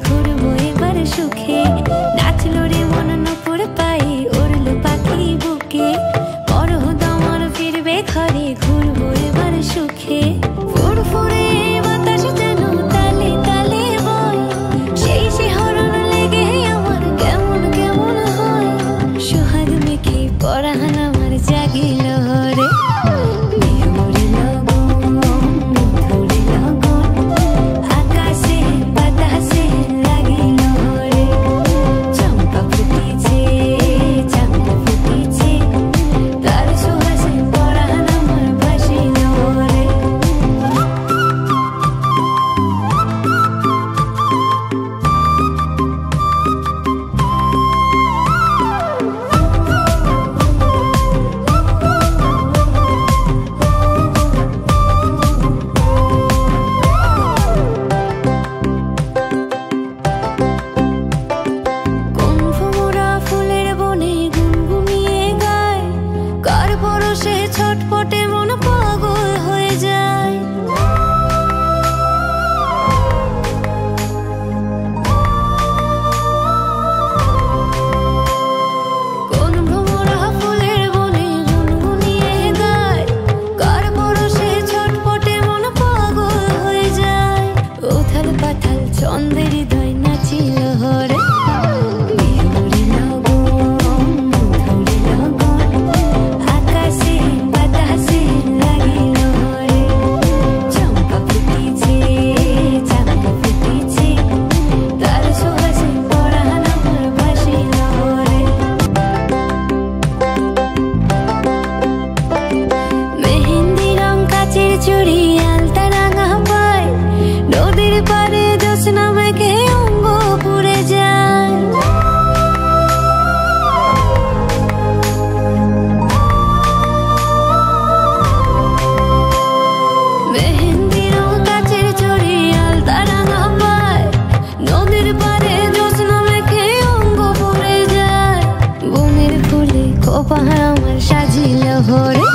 ঘুরবো এবার সুখে। নাচলো রে মন নুপুর পায়ে, উড়লো পাখি বুকে। বড় দমন ফিরবে ঘরে, ঘুরবো এবার সুখে। ফুরফুরে বাতাস যেন তালে তালে বয়, সেই শিহরণ লেগে আমার কেমন কেমন হয়। সোহাগ মেখে পরাণ আমার জাগিল রে। ছটপটে মন পাগল হয়ে যায়। কোন ভ্রমরা ফুলের বনে গুনগুনিয়ে গায়, কার পরশে ছটপটে মন পাগল হয়ে যায়। উথাল পাথাল ছন্দের হৃদয় নাচিল হরে। চুড়ি আলতা রাঙা পায়, নদীর পারে জ্যোৎস্না মেঘে অঙ্গ পুড়ে যায়। মেহেন্দি রং কাচের চুড়ি আলতা রাঙা পায়, নদীর পারে জ্যোৎস্না মেঘে অঙ্গ পুড়ে যায়। বনের ফুলে খোপা আমার সাজিল হরে।